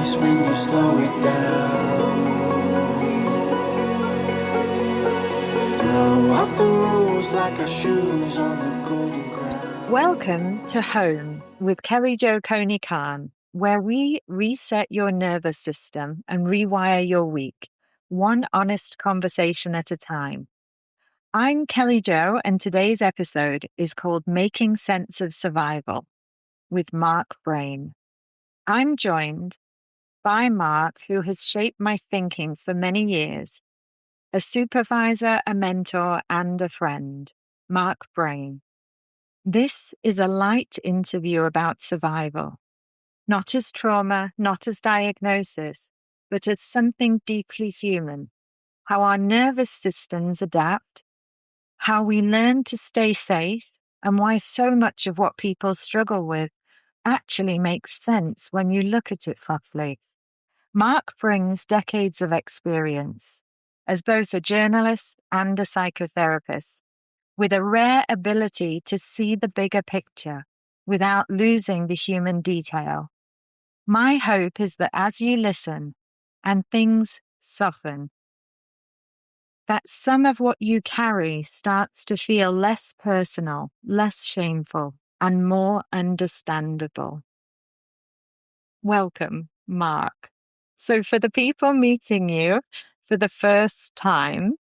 peace when you slow it down. Throw off the rules like our shoes on the golden ground. Welcome to Home with Kellyjo Coney-Khan, where we reset your nervous system and rewire your week, one honest conversation at a time. I'm Kellyjo, and today's episode is called Making Sense of Survival with Mark Brayne. I'm joined by Mark, who has shaped my thinking for many years, a supervisor, a mentor, and a friend, Mark Brayne. This is a light interview about survival, not as trauma, not as diagnosis, but as something deeply human, how our nervous systems adapt, how we learn to stay safe, and why so much of what people struggle with actually makes sense when you look at it properly. Mark brings decades of experience as both a journalist and a psychotherapist, with a rare ability to see the bigger picture without losing the human detail. My hope is that as you listen and things soften, that some of what you carry starts to feel less personal, less shameful, and more understandable. Welcome, Mark. So for the people meeting you for the first time,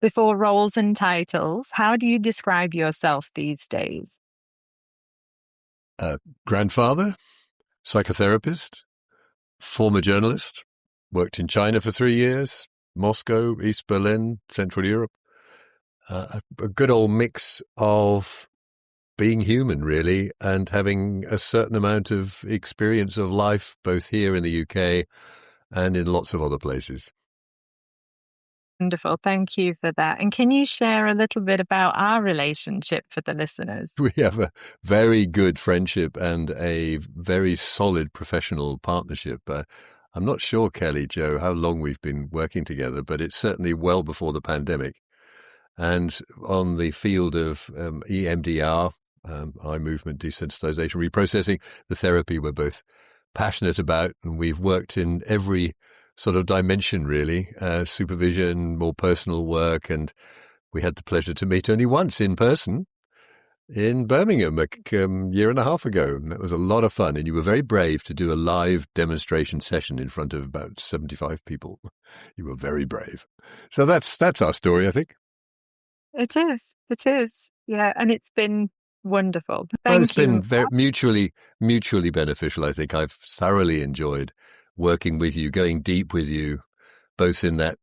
before roles and titles, how do you describe yourself these days? Grandfather, psychotherapist, former journalist, worked in China for 3 years, Moscow, East Berlin, Central Europe. A good old mix of being human, really, and having a certain amount of experience of life, both here in the UK and in lots of other places. Wonderful. Thank you for that. And can you share a little bit about our relationship for the listeners? We have a very good friendship and a very solid professional partnership. I'm not sure, Kellyjo, how long we've been working together, but it's certainly well before the pandemic. And on the field of EMDR, eye movement desensitization reprocessing, the therapy we're both passionate about, and we've worked in every sort of dimension, really, supervision, more personal work, and we had the pleasure to meet only once in person in Birmingham a year and a half ago. And that was a lot of fun, and you were very brave to do a live demonstration session in front of about 75 people. You were very brave. So that's our story, I think. It is. Yeah, and it's been wonderful. It's been very mutually beneficial, I think. I've thoroughly enjoyed working with you, going deep with you, both in that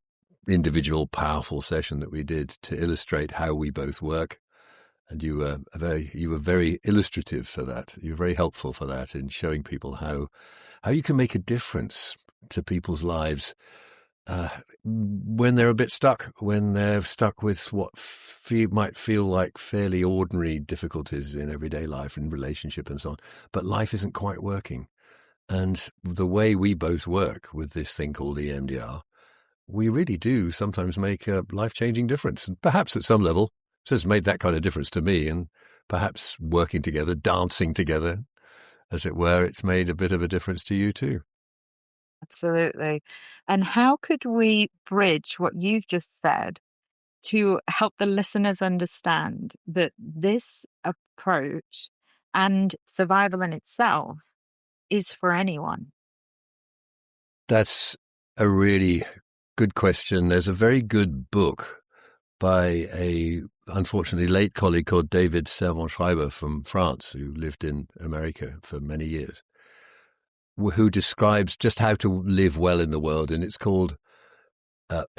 individual powerful session that we did to illustrate how we both work. And you were very illustrative for that. You were very helpful for that in showing people how you can make a difference to people's lives when they're a bit stuck, when they're stuck with what might feel like fairly ordinary difficulties in everyday life and relationship and so on. But life isn't quite working. And the way we both work with this thing called EMDR, we really do sometimes make a life-changing difference. And perhaps at some level, it has made that kind of difference to me. And perhaps working together, dancing together, as it were, it's made a bit of a difference to you too. Absolutely. And how could we bridge what you've just said to help the listeners understand that this approach and survival in itself is for anyone? That's a really good question. There's a very good book by a unfortunately late colleague called David Servan-Schreiber from France, who lived in America for many years, who describes just how to live well in the world. And it's called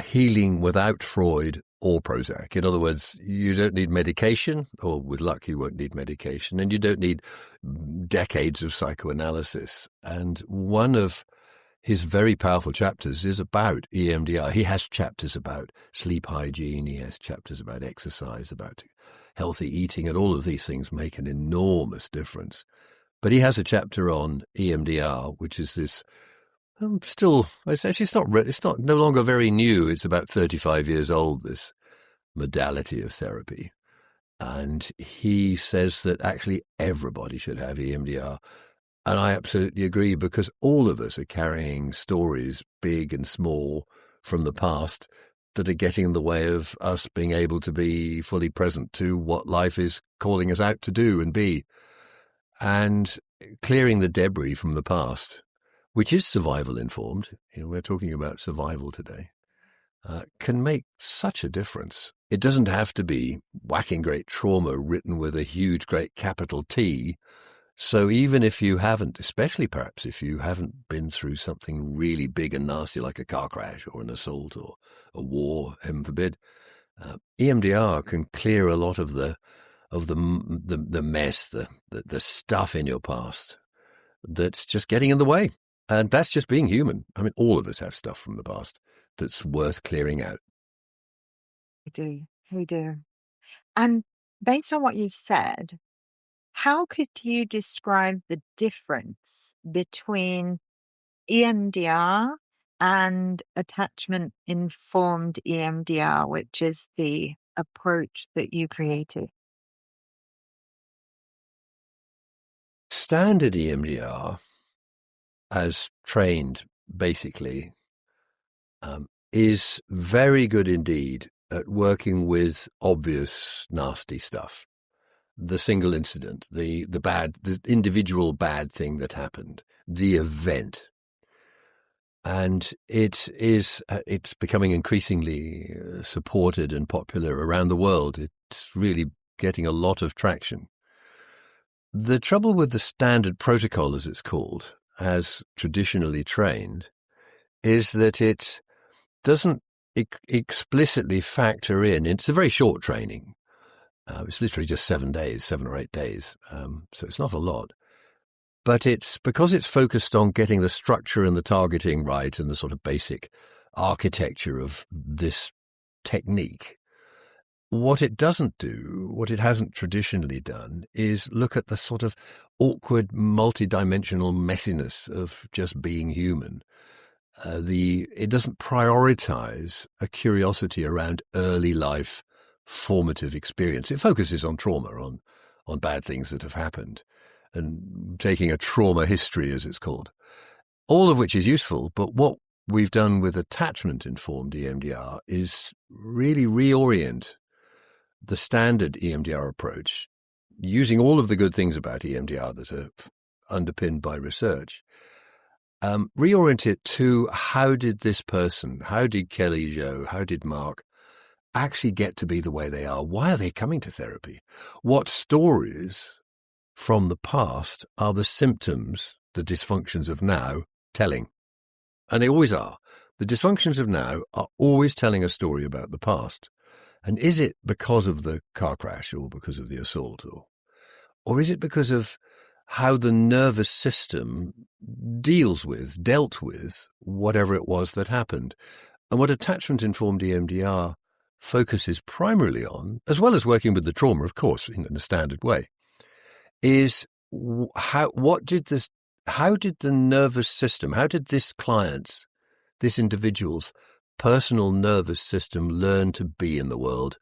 Healing Without Freud or Prozac. In other words, you don't need medication, or with luck, you won't need medication, and you don't need decades of psychoanalysis. And one of his very powerful chapters is about EMDR. He has chapters about sleep hygiene. He has chapters about exercise, about healthy eating, and all of these things make an enormous difference. But he has a chapter on EMDR, which is this it's not no longer very new. It's about 35 years old, this modality of therapy. And he says that actually everybody should have EMDR. And I absolutely agree, because all of us are carrying stories, big and small, from the past that are getting in the way of us being able to be fully present to what life is calling us out to do and be. And clearing the debris from the past, which is survival informed, we're talking about survival today, can make such a difference. It doesn't have to be whacking great trauma written with a huge, great capital T. So even if you haven't, especially perhaps if you haven't been through something really big and nasty like a car crash or an assault or a war, heaven forbid, EMDR can clear a lot of the mess, the stuff in your past that's just getting in the way. And that's just being human. I mean, all of us have stuff from the past that's worth clearing out. We do. And based on what you've said, how could you describe the difference between EMDR and attachment-informed EMDR, which is the approach that you created? Standard EMDR, as trained basically, is very good indeed at working with obvious nasty stuff. The single incident, the individual bad thing that happened, the event. And it's becoming increasingly supported and popular around the world. It's really getting a lot of traction. The trouble with the standard protocol, as it's called, as traditionally trained, is that it doesn't explicitly factor in. It's a very short training. It's literally just 7 or 8 days. So it's not a lot. But it's because it's focused on getting the structure and the targeting right and the sort of basic architecture of this technique. What it doesn't do, what it hasn't traditionally done, is look at the sort of awkward, multi-dimensional messiness of just being human. It doesn't prioritize a curiosity around early life formative experience. It focuses on trauma, on bad things that have happened, and taking a trauma history, as it's called, all of which is useful. But what we've done with attachment-informed EMDR is really reorient the standard EMDR approach, using all of the good things about EMDR that are underpinned by research, reorient it to how did this person, how did Kellyjo, how did Mark actually get to be the way they are? Why are they coming to therapy? What stories from the past are the symptoms, the dysfunctions of now telling? And they always are. The dysfunctions of now are always telling a story about the past. And is it because of the car crash or because of the assault, or is it because of how the nervous system dealt with whatever it was that happened? And what attachment-informed EMDR focuses primarily on, as well as working with the trauma, of course, in a standard way, is how did the nervous system, how did this individual's personal nervous system learn to be in the world,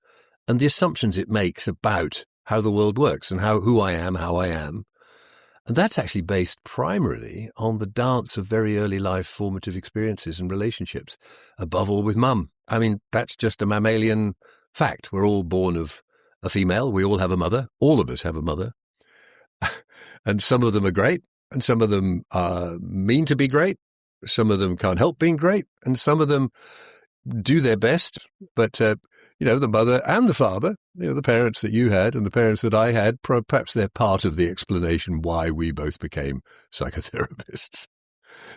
and the assumptions it makes about how the world works and who I am, how I am. And that's actually based primarily on the dance of very early life formative experiences and relationships, above all with mum. I mean, that's just a mammalian fact. We're all born of a female. We all have a mother. All of us have a mother. And some of them are great, and some of them mean to be great. Some of them can't help being great, and some of them do their best. But, the mother and the father, the parents that you had and the parents that I had, perhaps they're part of the explanation why we both became psychotherapists.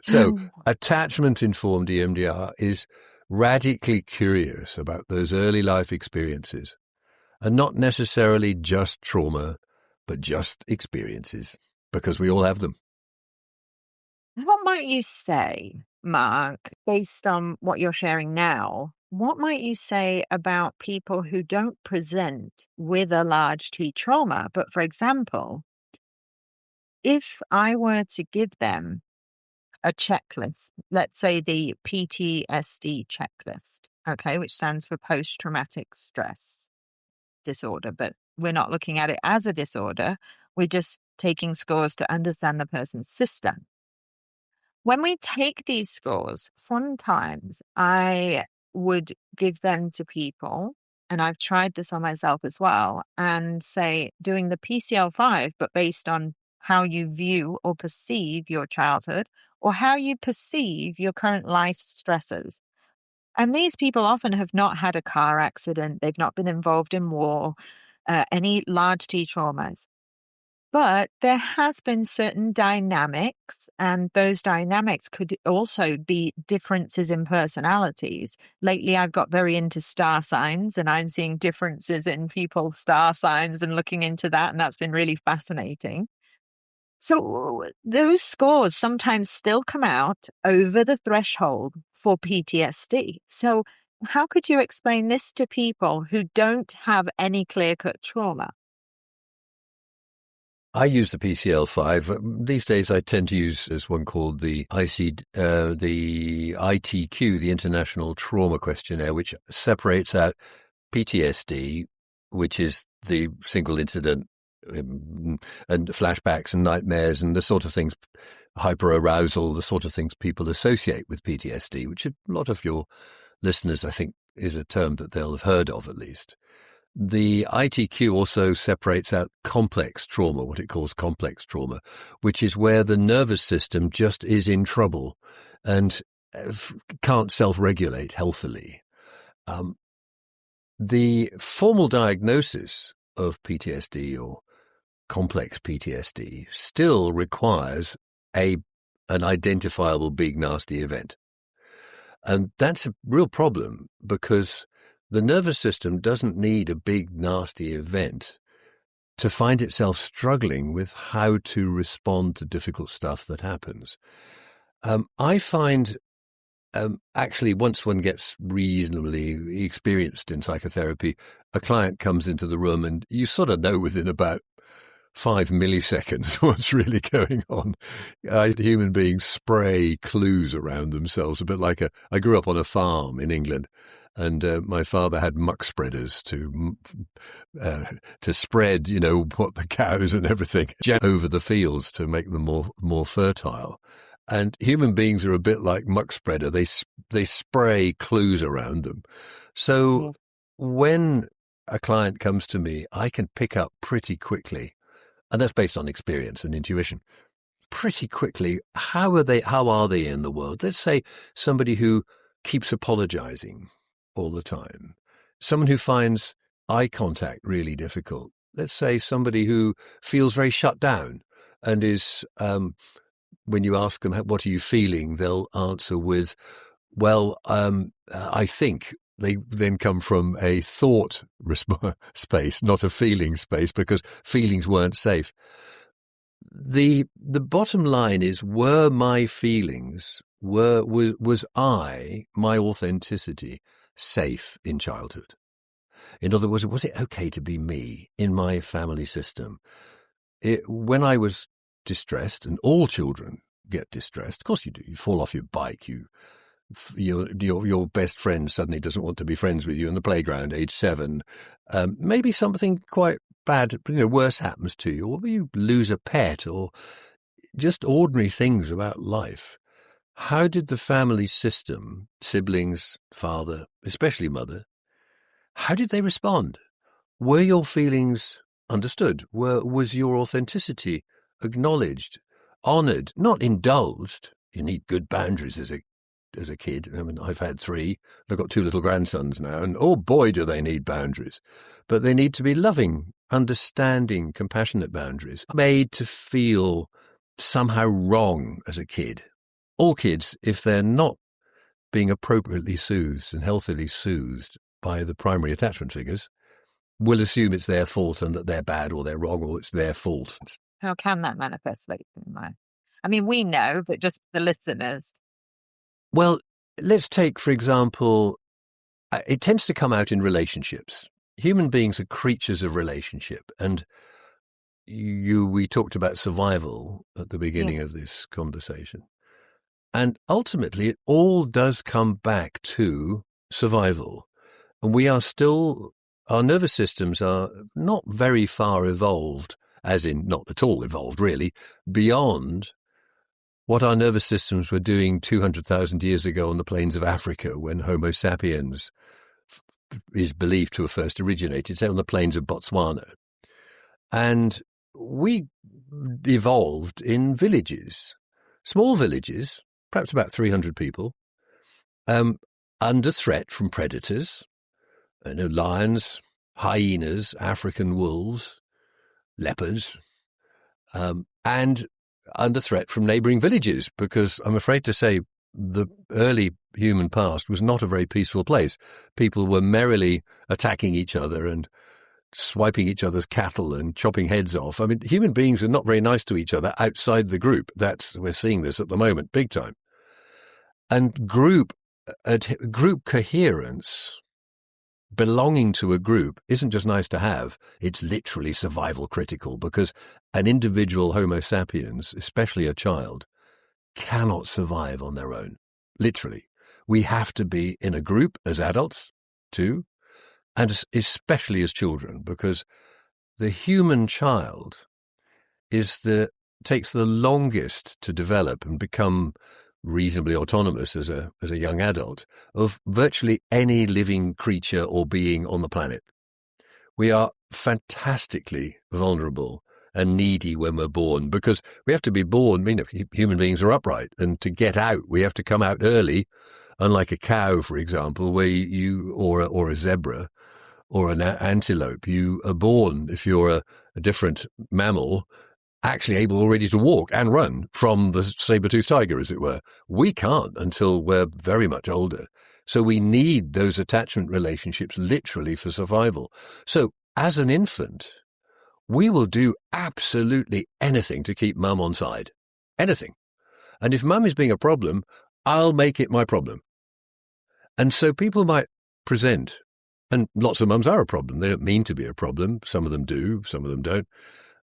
So attachment-informed EMDR is radically curious about those early life experiences, and not necessarily just trauma, but just experiences, because we all have them. What might you say, Mark, based on what you're sharing now? What might you say about people who don't present with a large T trauma? But for example, if I were to give them a checklist, let's say the PTSD checklist, okay, which stands for post-traumatic stress disorder, but we're not looking at it as a disorder. We're just taking scores to understand the person's system. When we take these scores, sometimes I would give them to people, and I've tried this on myself as well, and say, doing the PCL5, but based on how you view or perceive your childhood or how you perceive your current life stresses. And these people often have not had a car accident, they've not been involved in war, any large T traumas. But there has been certain dynamics, and those dynamics could also be differences in personalities. Lately, I've got very into star signs, and I'm seeing differences in people's star signs and looking into that, and that's been really fascinating. So those scores sometimes still come out over the threshold for PTSD. So how could you explain this to people who don't have any clear-cut trauma? I use the PCL5. These days I tend to use as one called the the ITQ, the International Trauma Questionnaire, which separates out PTSD, which is the single incident and flashbacks and nightmares and the sort of things, hyperarousal, the sort of things people associate with PTSD, which a lot of your listeners, I think, is a term that they'll have heard of at least. The ITQ also separates out complex trauma, what it calls complex trauma, which is where the nervous system just is in trouble and can't self-regulate healthily. The formal diagnosis of PTSD or complex PTSD still requires an identifiable big nasty event. And that's a real problem because the nervous system doesn't need a big, nasty event to find itself struggling with how to respond to difficult stuff that happens. I find, actually, once one gets reasonably experienced in psychotherapy, a client comes into the room and you sort of know within about 5 milliseconds what's really going on. Human beings spray clues around themselves, a bit like I grew up on a farm in England. And my father had muck spreaders to spread, what the cows and everything over the fields to make them more fertile. And human beings are a bit like muck spreader; they spray clues around them. So when a client comes to me, I can pick up pretty quickly, and that's based on experience and intuition. Pretty quickly, how are they in the world? Let's say somebody who keeps apologizing all the time. Someone who finds eye contact really difficult. Let's say somebody who feels very shut down and is, when you ask them, what are you feeling? They'll answer with, well, I think. They then come from a thought space, not a feeling space, because feelings weren't safe. The bottom line is, were my feelings, was my authenticity safe in childhood? In other words, was it okay to be me in my family system? When I was distressed, and all children get distressed, of course you do. You fall off your bike, your best friend suddenly doesn't want to be friends with you in the playground, age 7. Maybe something quite bad, worse happens to you, or you lose a pet, or just ordinary things about life. How did the family system, siblings, father, especially mother, how did they respond? Were your feelings understood? Was your authenticity acknowledged, honored, not indulged? You need good boundaries as a kid. I mean, I've had 3. I've got 2 little grandsons now, and oh boy, do they need boundaries. But they need to be loving, understanding, compassionate boundaries, made to feel somehow wrong as a kid. All kids, if they're not being appropriately soothed and healthily soothed by the primary attachment figures, will assume it's their fault and that they're bad or they're wrong or it's their fault. How can that manifest later in life? I mean, we know, but just the listeners. Well, let's take, for example, it tends to come out in relationships. Human beings are creatures of relationship. And we talked about survival at the beginning of this conversation. And ultimately, it all does come back to survival. And our nervous systems are not very far evolved as in not at all evolved really, beyond what our nervous systems were doing 200,000 years ago on the plains of Africa when Homo sapiens is believed to have first originated, say on the plains of Botswana. And we evolved in villages, small villages, perhaps about 300 people, under threat from predators, lions, hyenas, African wolves, leopards, and under threat from neighbouring villages, because I'm afraid to say the early human past was not a very peaceful place. People were merrily attacking each other and swiping each other's cattle and chopping heads off. I mean, human beings are not very nice to each other outside the group. We're seeing this at the moment, big time. And group coherence, belonging to a group, isn't just nice to have, it's literally survival critical, because an individual Homo sapiens, especially a child, cannot survive on their own. Literally. We have to be in a group as adults, too, and especially as children, because the human child takes the longest to develop and become reasonably autonomous as a young adult of virtually any living creature or being on the planet. We are fantastically vulnerable and needy when we're born, because we have to be born. Human beings are upright, and to get out, we have to come out early, unlike a cow, for example, where or a zebra or an antelope. You are born, if you're a different mammal, actually able already to walk and run from the saber-toothed tiger, as it were. We can't until we're very much older. So we need those attachment relationships literally for survival. So as an infant, we will do absolutely anything to keep mum on side. Anything. And if mum is being a problem, I'll make it my problem. And so people might present, and lots of mums are a problem. They don't mean to be a problem. Some of them do, some of them don't.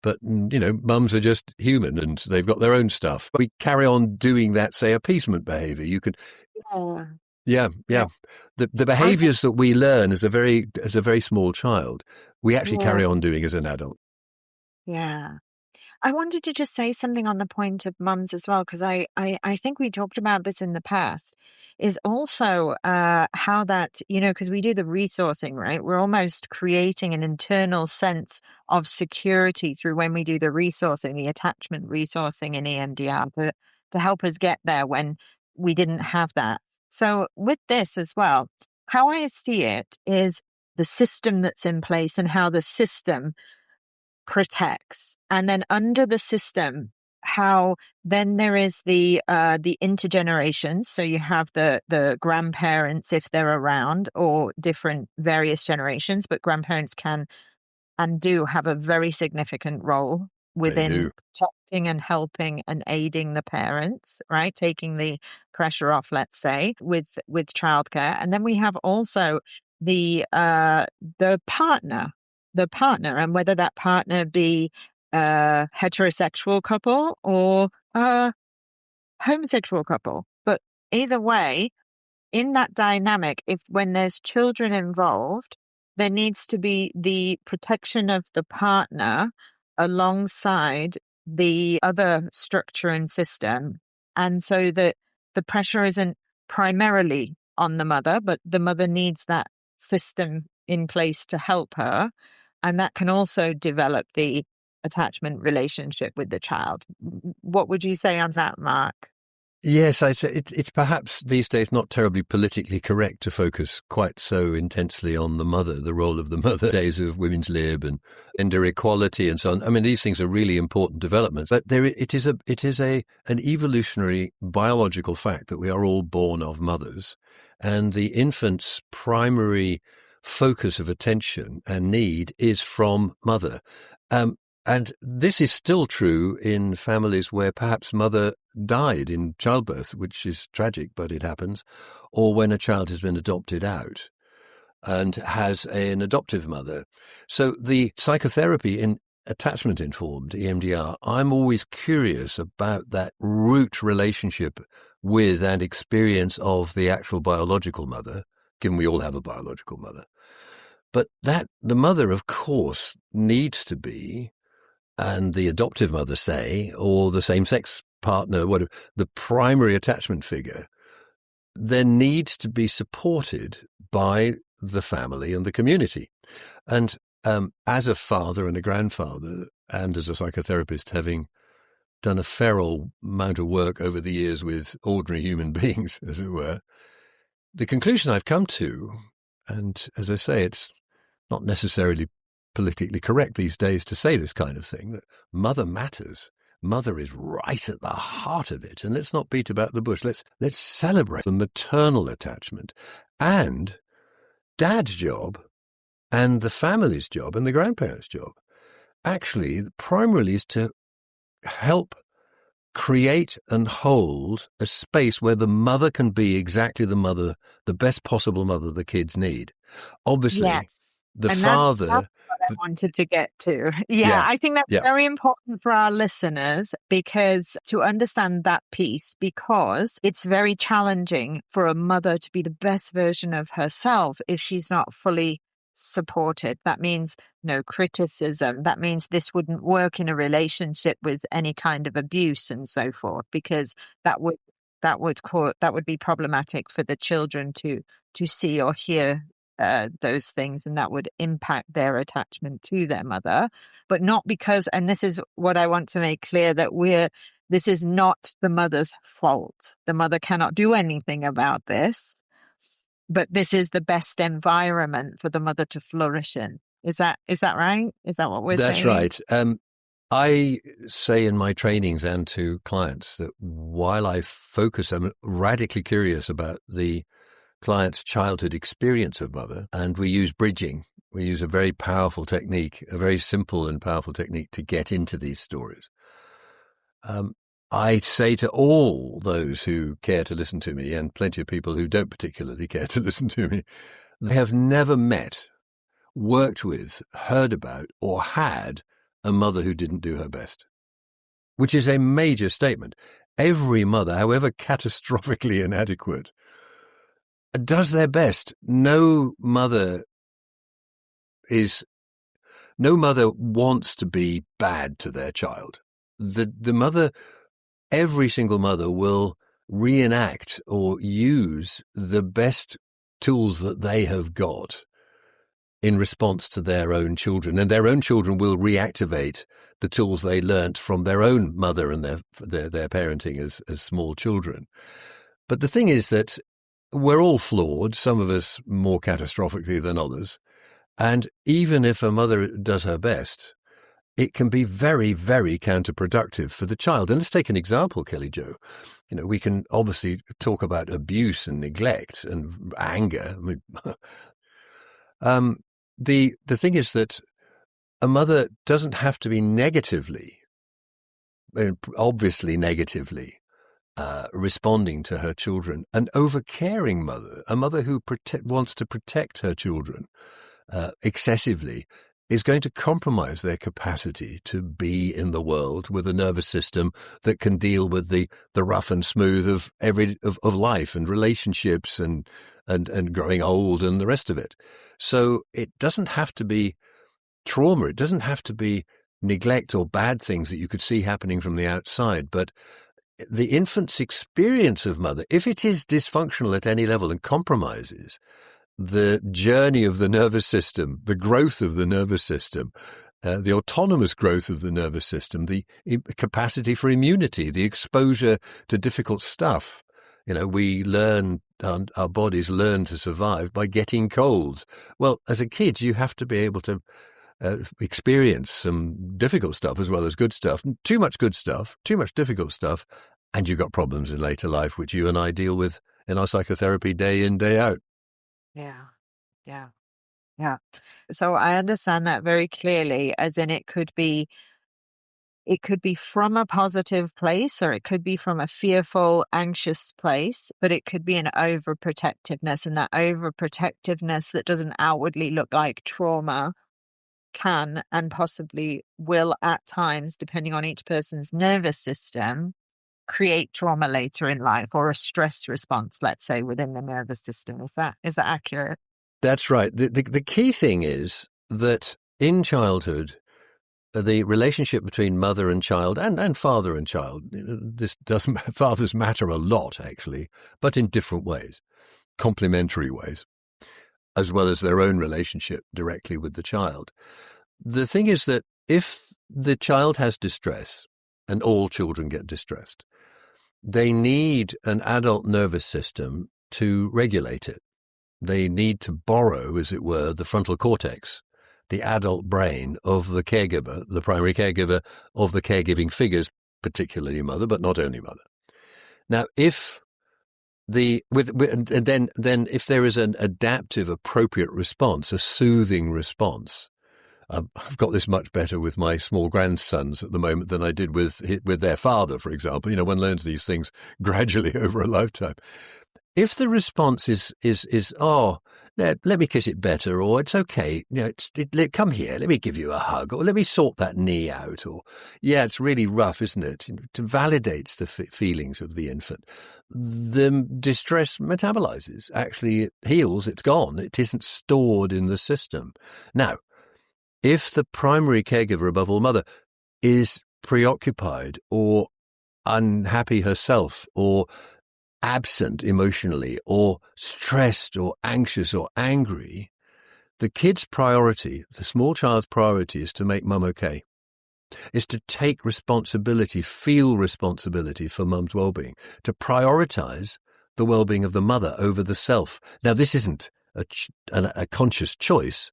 But, mums are just human and they've got their own stuff. We carry on doing that, say, appeasement behavior. You could, yeah. The behaviors that we learn as a very small child, we actually carry on doing as an adult. Yeah. I wanted to just say something on the point of mums as well, because I think we talked about this in the past, is also how that, because we do the resourcing, right? We're almost creating an internal sense of security through when we do the resourcing, the attachment resourcing in EMDR to help us get there when we didn't have that. So with this as well, how I see it is the system that's in place and how the system protects, and then under the system, how then there is the intergenerations. So you have the grandparents if they're around, or different various generations, but grandparents can and do have a very significant role within protecting and helping and aiding the parents, right? Taking the pressure off, let's say, with childcare. And then we have also the partner, and whether that partner be a heterosexual couple or a homosexual couple. But either way, in that dynamic, when there's children involved, there needs to be the protection of the partner alongside the other structure and system. And so that the pressure isn't primarily on the mother, but the mother needs that system in place to help her. And that can also develop the attachment relationship with the child. What would you say on that, Mark? Yes, I'd say it's perhaps these days not terribly politically correct to focus quite so intensely on the mother, the role of the mother, days of women's lib and gender equality and so on. I mean, these things are really important developments, but it is an evolutionary biological fact that we are all born of mothers, and the infant's primary focus of attention and need is from mother. And this is still true in families where perhaps mother died in childbirth, which is tragic, but it happens, or when a child has been adopted out and has an adoptive mother. So the psychotherapy in attachment-informed EMDR, I'm always curious about that root relationship with and experience of the actual biological mother, given we all have a biological mother. But that the mother, of course, needs to be and the adoptive mother, say, or the same-sex partner, whatever, the primary attachment figure, then needs to be supported by the family and the community. And as a father and a grandfather, and as a psychotherapist, having done a fair old amount of work over the years with ordinary human beings, as it were, the conclusion I've come to, and as I say, it's not necessarily politically correct these days to say this kind of thing, that mother matters. Mother is right at the heart of it. And let's not beat about the bush. Let's celebrate the maternal attachment. And dad's job and the family's job and the grandparents' job actually primarily is to help create and hold a space where the mother can be exactly the mother, the best possible mother the kids need. Obviously, Yes. the And father... that's what I wanted to get to. Yeah, Yeah, I think that's yeah. very important for our listeners because to understand that piece, because it's very challenging for a mother to be the best version of herself if she's not fully supported. That means no criticism. That means this wouldn't work in a relationship with any kind of abuse and so forth, because that would be problematic for the children to see or hear those things, and that would impact their attachment to their mother. But not because, and this is what I want to make clear, that this is not the mother's fault. The mother cannot do anything about this, but this is the best environment for the mother to flourish in. Is that right? Is that what we're saying? That's right. I say in my trainings and to clients that while I focus, I'm radically curious about the client's childhood experience of mother, and we use bridging. We use a very powerful technique, a very simple and powerful technique to get into these stories. I say to all those who care to listen to me, and plenty of people who don't particularly care to listen to me, they have never met, worked with, heard about, or had a mother who didn't do her best, which is a major statement. Every mother, however catastrophically inadequate, does their best. No mother wants to be bad to their child. The mother, every single mother will reenact or use the best tools that they have got in response to their own children, and their own children will reactivate the tools they learnt from their own mother and their parenting as small children. But the thing is that we're all flawed, some of us more catastrophically than others. And even if a mother does her best, it can be very, very counterproductive for the child. And let's take an example, Kellyjo. We can obviously talk about abuse and neglect and anger. The thing is that a mother doesn't have to be obviously negatively, responding to her children. An overcaring mother, a mother who wants to protect her children excessively, is going to compromise their capacity to be in the world with a nervous system that can deal with the rough and smooth of life and relationships and growing old and the rest of it. So it doesn't have to be trauma. It doesn't have to be neglect or bad things that you could see happening from the outside, but the infant's experience of mother, if it is dysfunctional at any level and compromises the journey of the nervous system, the growth of the nervous system, the autonomous growth of the nervous system, the capacity for immunity, the exposure to difficult stuff. We learn, our bodies learn to survive by getting colds. Well, as a kid, you have to be able to experience some difficult stuff as well as good stuff. Too much good stuff, too much difficult stuff, and you've got problems in later life, which you and I deal with in our psychotherapy day in, day out. Yeah. So I understand that very clearly, as in it could be from a positive place, or it could be from a fearful, anxious place, but it could be an overprotectiveness, and that overprotectiveness that doesn't outwardly look like trauma can and possibly will at times, depending on each person's nervous system, create trauma later in life, or a stress response, let's say, within the nervous system. Is that accurate? That's right. The key thing is that in childhood, the relationship between mother and child and father and child, this doesn't, fathers matter a lot, actually, but in different ways, complementary ways, as well as their own relationship directly with the child. The thing is that if the child has distress, and all children get distressed, they need an adult nervous system to regulate it. They need to borrow, as it were, the frontal cortex, the adult brain of the caregiver, the primary caregiver of the caregiving figures, particularly mother, but not only mother. Now, if then if there is an adaptive, appropriate response, a soothing response, I've got this much better with my small grandsons at the moment than I did with their father, for example. You know, one learns these things gradually over a lifetime. If the response is oh, let me kiss it better, or it's okay, you know, come here, let me give you a hug, or let me sort that knee out, or yeah, it's really rough, isn't it? It validates the feelings of the infant. The distress metabolizes, actually it heals, it's gone, it isn't stored in the system. Now, if the primary caregiver, above all mother, is preoccupied or unhappy herself or absent emotionally or stressed or anxious or angry, the kid's priority, the small child's priority, is to make mum okay, is to take responsibility, feel responsibility for mum's well-being, to prioritize the well-being of the mother over the self. Now, this isn't a conscious choice.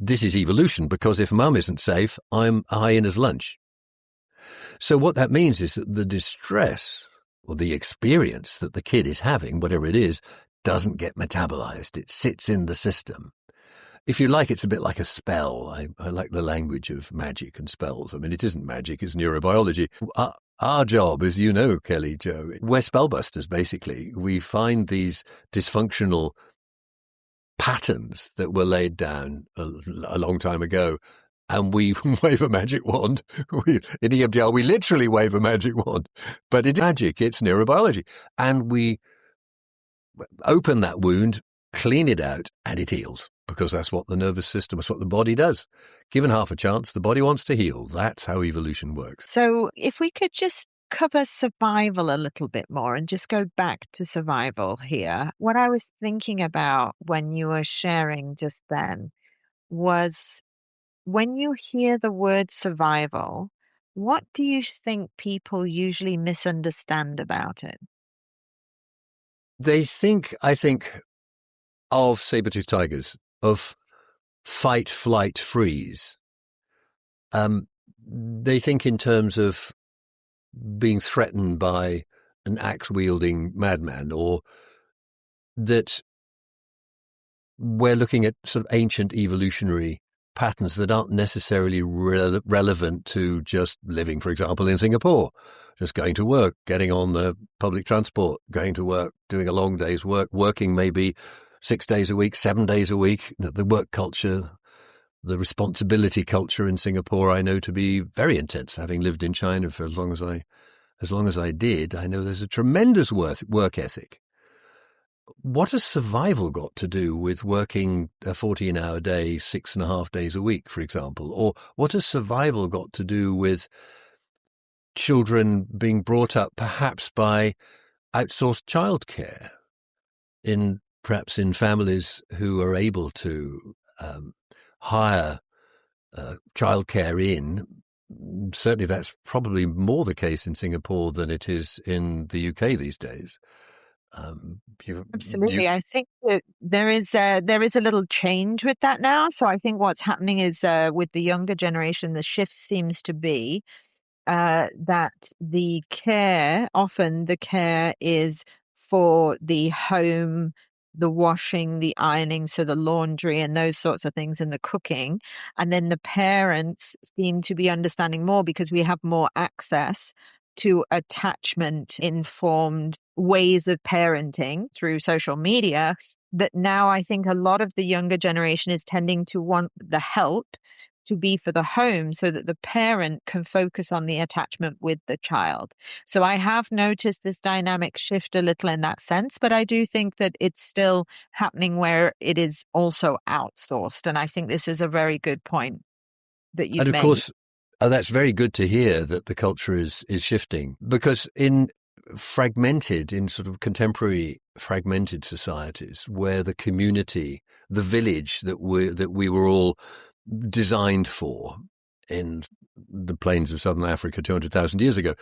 This is evolution, because if mum isn't safe, I'm a hyena's lunch. So what that means is that the distress or the experience that the kid is having, whatever it is, doesn't get metabolized. It sits in the system. If you like, it's a bit like a spell. I like the language of magic and spells. I mean, it isn't magic, it's neurobiology. Our job, as you know, Kellyjo, we're spellbusters, basically. We find these dysfunctional patterns that were laid down a long time ago, and we wave a magic wand. In EMDR, we literally wave a magic wand, but it's magic, it's neurobiology. And we open that wound, clean it out, and it heals, because that's what the nervous system, that's what the body does. Given half a chance, the body wants to heal. That's how evolution works. So if we could just cover survival a little bit more and just go back to survival here. What I was thinking about when you were sharing just then was, when you hear the word survival, what do you think people usually misunderstand about it? They think, I think, of saber-toothed tigers, of fight, flight, freeze. They think in terms of being threatened by an axe-wielding madman, or that we're looking at sort of ancient evolutionary patterns that aren't necessarily relevant to just living, for example, in Singapore, just going to work, getting on the public transport, going to work, doing a long day's work, working maybe 6 days a week, 7 days a week. The work culture, the responsibility culture in Singapore, I know to be very intense. Having lived in China for as long as I did, I know there's a tremendous work ethic. What has survival got to do with working a 14-hour day, 6.5 days a week, for example? Or what has survival got to do with children being brought up perhaps by outsourced childcare, perhaps in families who are able to hire childcare in? Certainly that's probably more the case in Singapore than it is in the UK these days. Absolutely. I think that there is a little change with that now. So I think what's happening is with the younger generation, the shift seems to be that often the care is for the home, the washing, the ironing, so the laundry and those sorts of things, and the cooking. And then the parents seem to be understanding more, because we have more access to attachment-informed ways of parenting through social media, that now I think a lot of the younger generation is tending to want the help to be for the home, so that the parent can focus on the attachment with the child. So I have noticed this dynamic shift a little in that sense, but I do think that it's still happening where it is also outsourced. And I think this is a very good point that you've made. And of course, Oh, that's very good to hear that the culture is shifting, because in sort of contemporary fragmented societies where the community, the village that we were all designed for in the plains of southern Africa 200,000 years ago,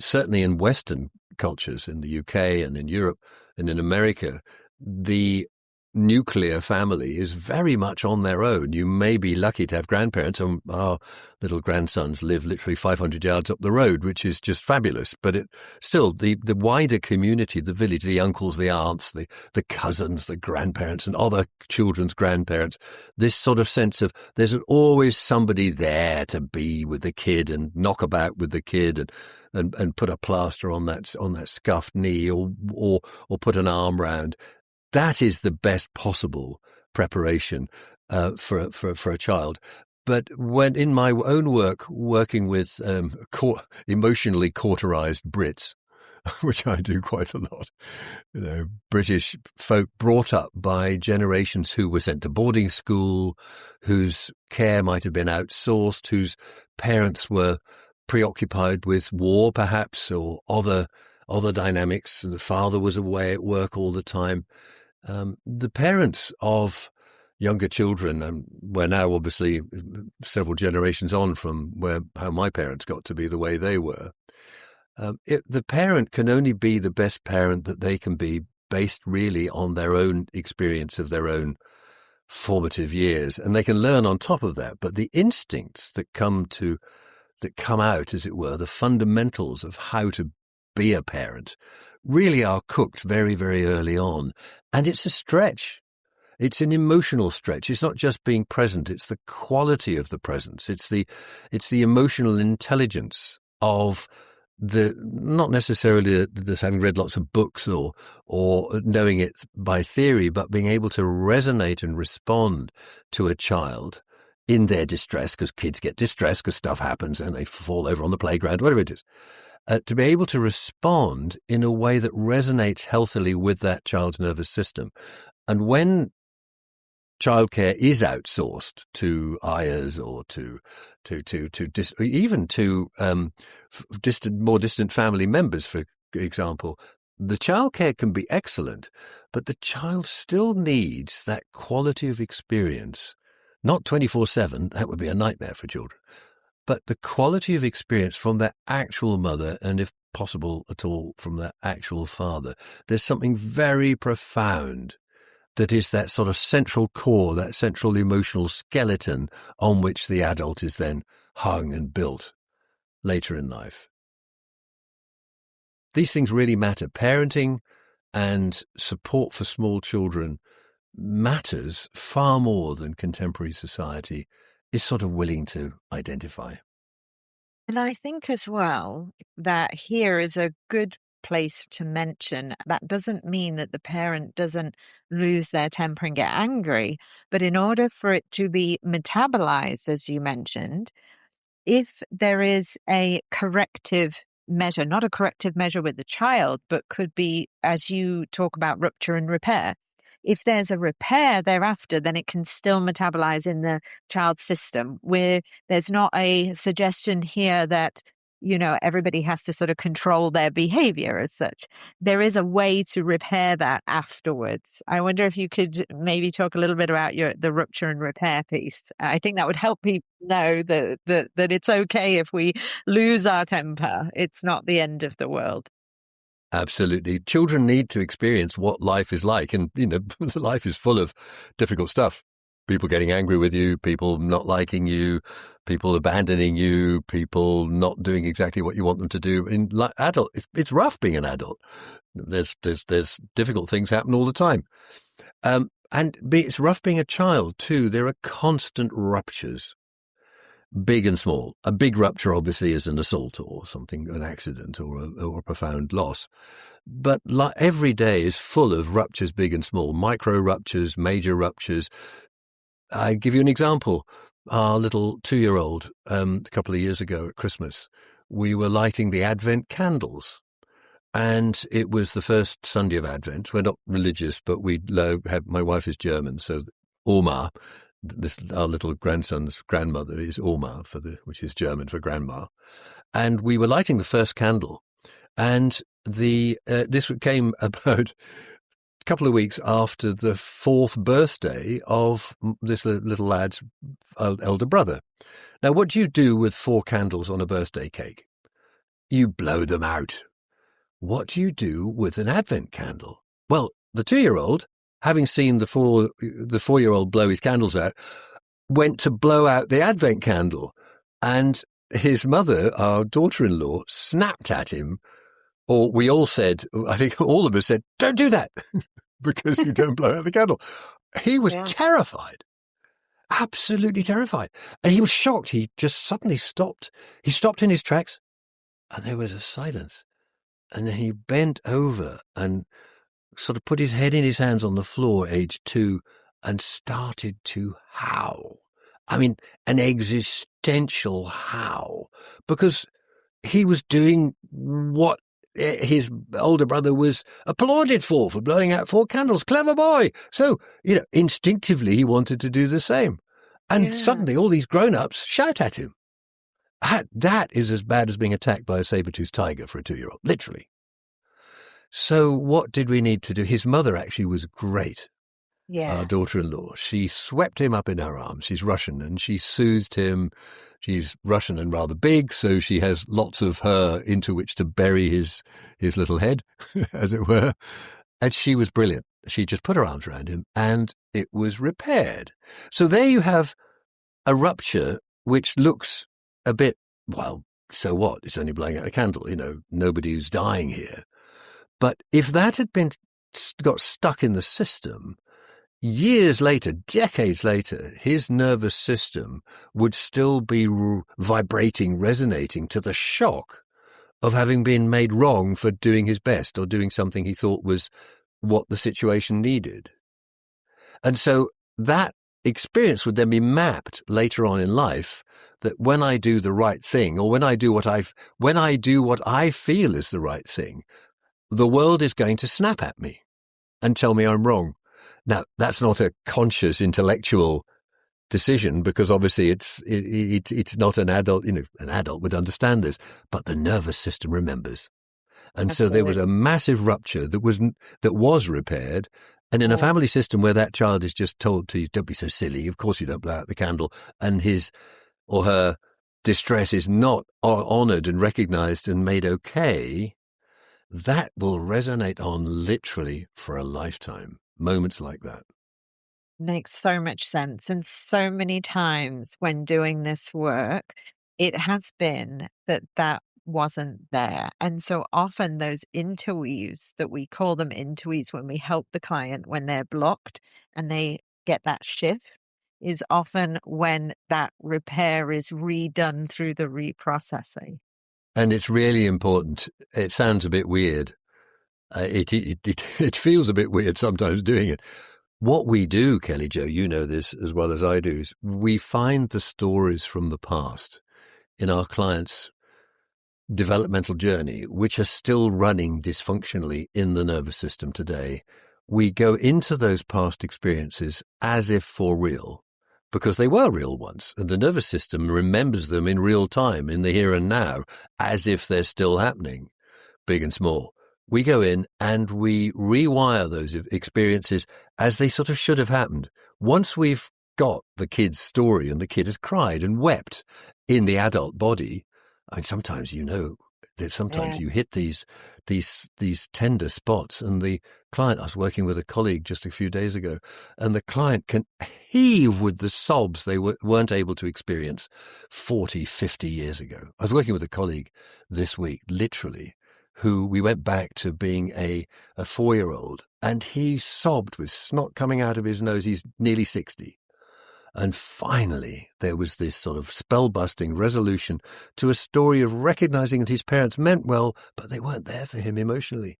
certainly in Western cultures, in the UK and in Europe and in America, the nuclear family is very much on their own. You may be lucky to have grandparents, and our little grandsons live literally 500 yards up the road, which is just fabulous. But still, the wider community, the village, the uncles, the aunts, the cousins, the grandparents, and other children's grandparents, this sort of sense of there's always somebody there to be with the kid and knock about with the kid and put a plaster on that scuffed knee or put an arm round. That is the best possible preparation for a child. But when in my own work, working with emotionally cauterized Brits, which I do quite a lot, British folk brought up by generations who were sent to boarding school, whose care might have been outsourced, whose parents were preoccupied with war, perhaps, or other dynamics. The father was away at work all the time. The parents of younger children, and we're now obviously several generations on from how my parents got to be the way they were. The parent can only be the best parent that they can be, based really on their own experience of their own formative years, and they can learn on top of that. But the instincts that come out, as it were, the fundamentals of how to be a parent, really are cooked very, very early on. And it's a stretch. It's an emotional stretch. It's not just being present. It's the quality of the presence. It's the emotional intelligence of not necessarily just having read lots of books or knowing it by theory, but being able to resonate and respond to a child in their distress, because kids get distressed because stuff happens and they fall over on the playground, whatever it is. To be able to respond in a way that resonates healthily with that child's nervous system. And when childcare is outsourced to ayahs or even to more distant family members, for example, the childcare can be excellent, but the child still needs that quality of experience, not 24/7. That would be a nightmare for children. But the quality of experience from their actual mother, and if possible at all, from their actual father. There's something very profound that is that sort of central core, that central emotional skeleton on which the adult is then hung and built later in life. These things really matter. Parenting and support for small children matters far more than contemporary society is sort of willing to identify. And I think as well that here is a good place to mention that doesn't mean that the parent doesn't lose their temper and get angry, but in order for it to be metabolized, as you mentioned, if there is a corrective measure, not a corrective measure with the child, but could be, as you talk about, rupture and repair. If there's a repair thereafter, then it can still metabolize in the child's system, where there's not a suggestion here that, everybody has to sort of control their behavior as such. There is a way to repair that afterwards. I wonder if you could maybe talk a little bit about the rupture and repair piece. I think that would help people know that it's okay if we lose our temper. It's not the end of the world. Absolutely. Children need to experience what life is like. And, life is full of difficult stuff. People getting angry with you, people not liking you, people abandoning you, people not doing exactly what you want them to do. In adult, it's rough being an adult. There's difficult things happen all the time. It's rough being a child too. There are constant ruptures. Big and small. A big rupture, obviously, is an assault or something, an accident or a profound loss. But every day is full of ruptures, big and small, micro ruptures, major ruptures. I give you an example. Our little 2-year-old, a couple of years ago at Christmas, we were lighting the Advent candles. And it was the first Sunday of Advent. We're not religious, but my wife is German, so Oma, our little grandson's grandmother is Oma, which is German for grandma. And we were lighting the first candle. And this came about a couple of weeks after the 4th birthday of this little lad's elder brother. Now, what do you do with 4 candles on a birthday cake? You blow them out. What do you do with an Advent candle? Well, the 2-year-old, having seen the 4-year-old blow his candles out, went to blow out the Advent candle. And his mother, our daughter-in-law, snapped at him. Or we all said, I think all of us said, don't do that, because you don't blow out the candle. He was terrified, absolutely terrified. And he was shocked. He just suddenly stopped. He stopped in his tracks, and there was a silence. And then he bent over and sort of put his head in his hands on the floor, age 2, and started to howl. I mean, an existential howl, because he was doing what his older brother was applauded for blowing out 4 candles. Clever boy. So, instinctively he wanted to do the same. And suddenly all these grown-ups shout at him. That is as bad as being attacked by a saber-toothed tiger for a 2-year-old, literally. So what did we need to do? His mother actually was great. Our daughter-in-law. She swept him up in her arms. She's Russian, and she soothed him. She's Russian and rather big, so she has lots of her into which to bury his little head, as it were. And she was brilliant. She just put her arms around him, and it was repaired. So there you have a rupture which looks a bit, well, so what? It's only blowing out a candle. Nobody's dying here. But if that had got stuck in the system, years later, decades later, his nervous system would still be vibrating, resonating to the shock of having been made wrong for doing his best or doing something he thought was what the situation needed. And so that experience would then be mapped later on in life, that when I do the right thing, or when I do what I feel is the right thing, the world is going to snap at me and tell me I'm wrong. Now, that's not a conscious intellectual decision, because obviously it's not an adult. An adult would understand this, but the nervous system remembers. And so there was a massive rupture that was repaired. And in a family system where that child is just told to, don't be so silly, of course you don't blow out the candle, and his or her distress is not honoured and recognised and made okay, that will resonate on literally for a lifetime. Moments like that. Makes so much sense. And so many times when doing this work, it has been that wasn't there. And so often those interweaves, that we call them interweaves when we help the client when they're blocked and they get that shift, is often when that repair is redone through the reprocessing. And it's really important. It sounds a bit weird. It feels a bit weird sometimes doing it. What we do, Kellyjo, you know this as well as I do, is we find the stories from the past in our clients' developmental journey, which are still running dysfunctionally in the nervous system today. We go into those past experiences as if for real, because they were real once, and the nervous system remembers them in real time, in the here and now, as if they're still happening, big and small. We go in and we rewire those experiences as they sort of should have happened. Once we've got the kid's story and the kid has cried and wept in the adult body, I mean, sometimes sometimes you hit these tender spots, and the client, I was working with a colleague just a few days ago, and the client can heave with the sobs they weren't able to experience 40, 50 years ago. I was working with a colleague this week, literally, who we went back to being a 4-year-old, and he sobbed with snot coming out of his nose. He's nearly 60. And finally, there was this sort of spell-busting resolution to a story of recognizing that his parents meant well, but they weren't there for him emotionally.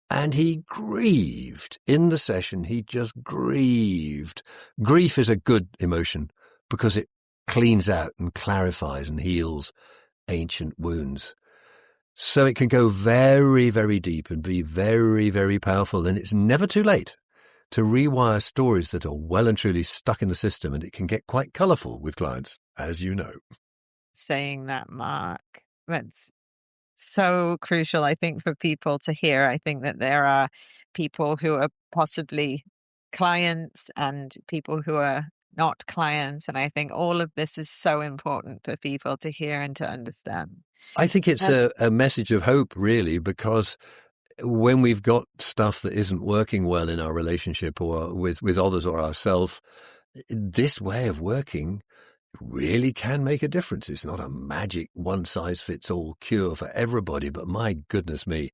And he grieved. In the session, he just grieved. Grief is a good emotion because it cleans out and clarifies and heals ancient wounds. So it can go very, very deep and be very, very powerful. And it's never too late to rewire stories that are well and truly stuck in the system, and it can get quite colourful with clients, as you know. Saying that, Mark, that's so crucial, I think, for people to hear. I think that there are people who are possibly clients and people who are not clients. And I think all of this is so important for people to hear and to understand. I think it's a message of hope, really, because when we've got stuff that isn't working well in our relationship or with others or ourselves, this way of working really can make a difference. It's not a magic one-size-fits-all cure for everybody, but my goodness me,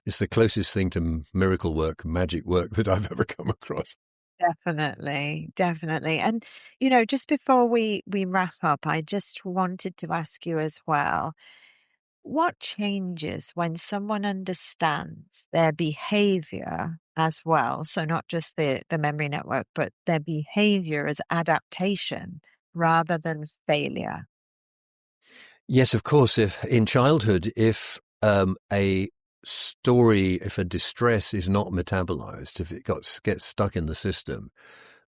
it's the closest thing to miracle work, magic work that I've ever come across. Definitely, definitely. And, just before we wrap up, I just wanted to ask you as well, what changes when someone understands their behavior as well? So not just the memory network, but their behavior as adaptation rather than failure. Yes, of course. If in childhood, if a story, if a distress is not metabolized, if it gets stuck in the system,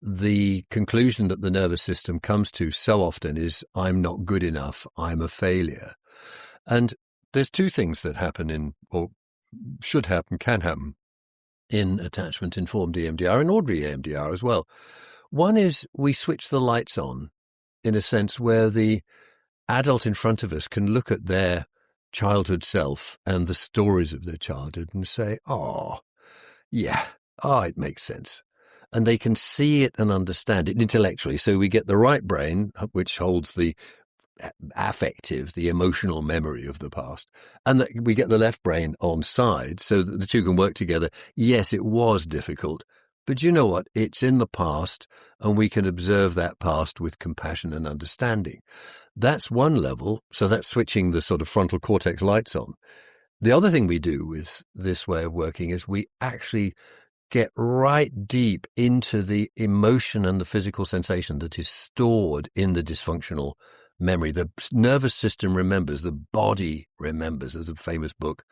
the conclusion that the nervous system comes to so often is, I'm not good enough, I'm a failure. And there's two things that happen or should happen, can happen in attachment-informed EMDR and ordinary EMDR as well. One is we switch the lights on in a sense where the adult in front of us can look at their childhood self and the stories of their childhood and say, it makes sense. And they can see it and understand it intellectually. So we get the right brain, which holds the affective, the emotional memory of the past, and that we get the left brain on side so that the two can work together. Yes, it was difficult, but you know what? It's in the past, and we can observe that past with compassion and understanding. That's one level. So that's switching the sort of frontal cortex lights on. The other thing we do with this way of working is we actually get right deep into the emotion and the physical sensation that is stored in the dysfunctional memory. The nervous system remembers, the body remembers. There's a famous book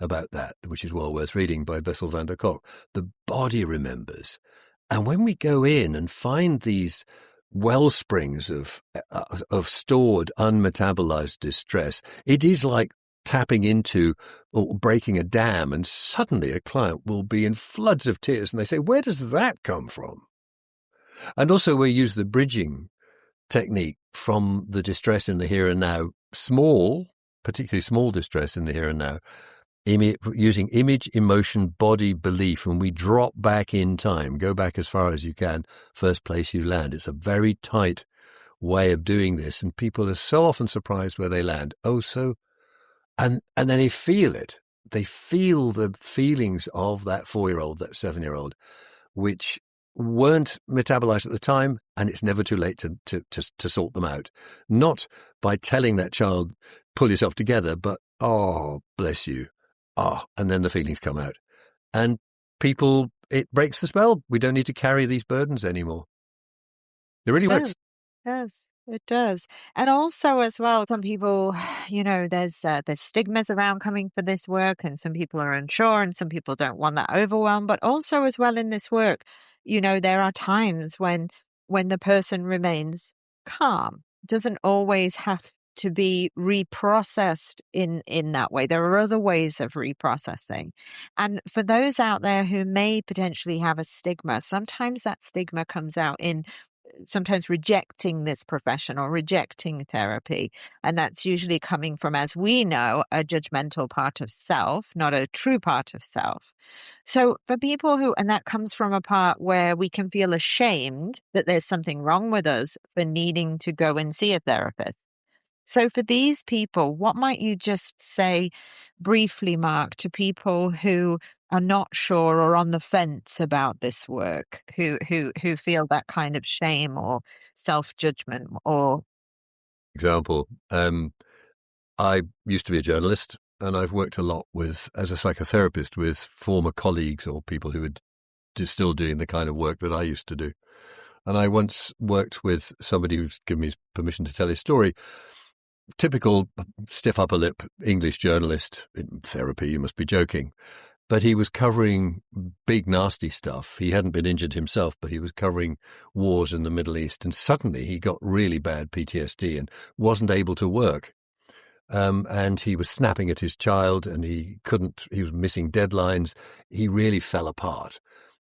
about that, which is well worth reading, by Bessel van der Kolk. The body remembers. And when we go in and find these well springs of stored, unmetabolized distress, it is like tapping into or breaking a dam, and suddenly a client will be in floods of tears and they say, where does that come from? And also we use the bridging technique from the distress in the here and now, particularly small distress in the here and now, using image, emotion, body, belief, and we drop back in time, go back as far as you can, first place you land. It's a very tight way of doing this, and people are so often surprised where they land. And then they feel it. They feel the feelings of that 4-year-old, that 7-year-old, which weren't metabolized at the time, and it's never too late to sort them out. Not by telling that child, pull yourself together, but, oh, bless you. And then the feelings come out. And it breaks the spell. We don't need to carry these burdens anymore. It really works. Yes, it does. And also as well, some people, there's stigmas around coming for this work, and some people are unsure and some people don't want that overwhelm. But also as well in this work, there are times when the person remains calm. It doesn't always have to be reprocessed in that way. There are other ways of reprocessing. And for those out there who may potentially have a stigma, sometimes that stigma comes out in sometimes rejecting this profession or rejecting therapy. And that's usually coming from, as we know, a judgmental part of self, not a true part of self. So for people and that comes from a part where we can feel ashamed that there's something wrong with us for needing to go and see a therapist. So for these people, what might you just say briefly, Mark, to people who are not sure or on the fence about this work, who feel that kind of shame or self-judgment or... Example, I used to be a journalist, and I've worked a lot as a psychotherapist with former colleagues or people who are still doing the kind of work that I used to do. And I once worked with somebody who's given me permission to tell his story. Typical stiff upper lip English journalist in therapy, you must be joking. but he was covering big, nasty stuff. He hadn't been injured himself, but he was covering wars in the Middle East. And suddenly he got really bad PTSD and wasn't able to work. And he was snapping at his child, and he was missing deadlines. He really fell apart.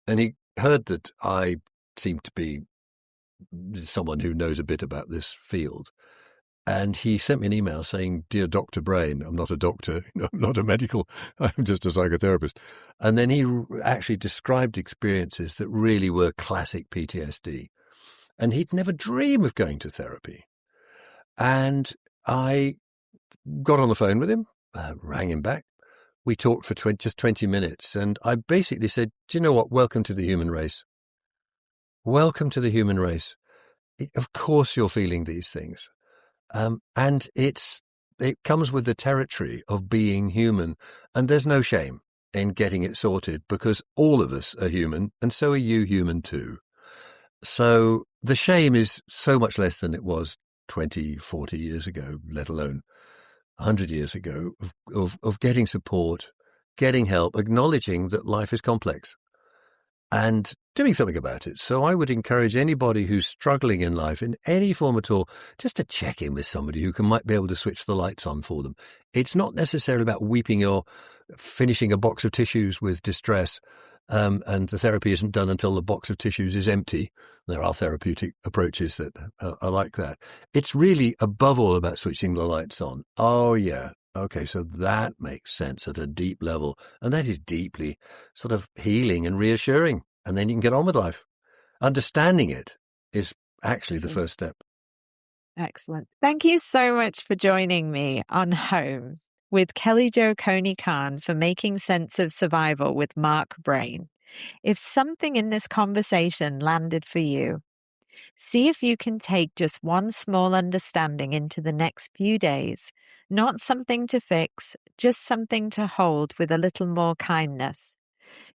And he heard that I seemed to be someone who knows a bit about this field. And he sent me an email saying, "Dear Dr. Brayne," I'm not a doctor, I'm not a medical, I'm just a psychotherapist. And then he actually described experiences that really were classic PTSD. And he'd never dream of going to therapy. And I got on the phone with him, rang him back. We talked for just 20 minutes. And I basically said, "Do you know what? Welcome to the human race. Welcome to the human race. Of course you're feeling these things. And it comes with the territory of being human. And there's no shame in getting it sorted, because all of us are human, and so are you human too. So the shame is so much less than it was 20, 40 years ago, let alone 100 years ago, of getting support, getting help, acknowledging that life is complex, and doing something about it. So I would encourage anybody who's struggling in life in any form at all, just to check in with somebody who might be able to switch the lights on for them. It's not necessarily about weeping or finishing a box of tissues with distress, and the therapy isn't done until the box of tissues is empty. There are therapeutic approaches that are like that. It's really, above all, about switching the lights on. Oh, yeah. Okay, so that makes sense at a deep level, and that is deeply sort of healing and reassuring, and then you can get on with life. Understanding it is actually the first step. Excellent. Thank you so much for joining me on Home with Kellyjo Coney-Khan for Making Sense of Survival with Mark Brayne. If something in this conversation landed for you, see if you can take just one small understanding into the next few days. Not something to fix, just something to hold with a little more kindness.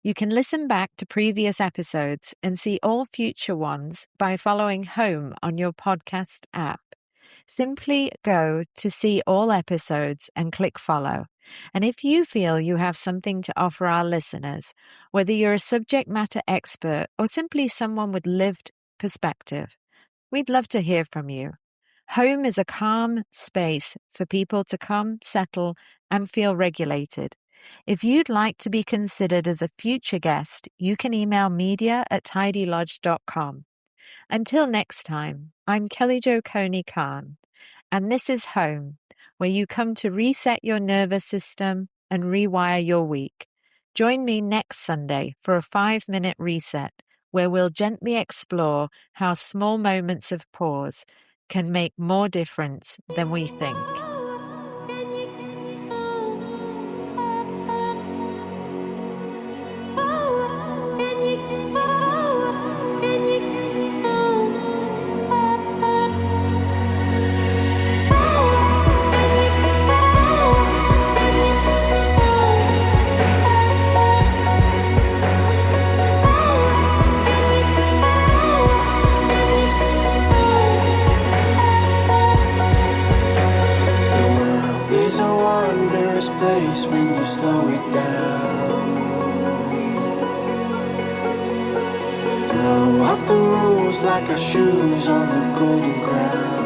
You can listen back to previous episodes and see all future ones by following Home on your podcast app. Simply go to see all episodes and click follow. And if you feel you have something to offer our listeners, whether you're a subject matter expert or simply someone with lived perspective, we'd love to hear from you. Home is a calm space for people to come, settle, and feel regulated. If you'd like to be considered as a future guest, you can email media@tidylodge.com. Until next time, I'm Kellyjo Coney-Khan, and this is Home, where you come to reset your nervous system and rewire your week. Join me next Sunday for a 5-minute reset, where we'll gently explore how small moments of pause can make more difference than we think. Place when you slow it down. Throw off the rules like our shoes on the golden ground.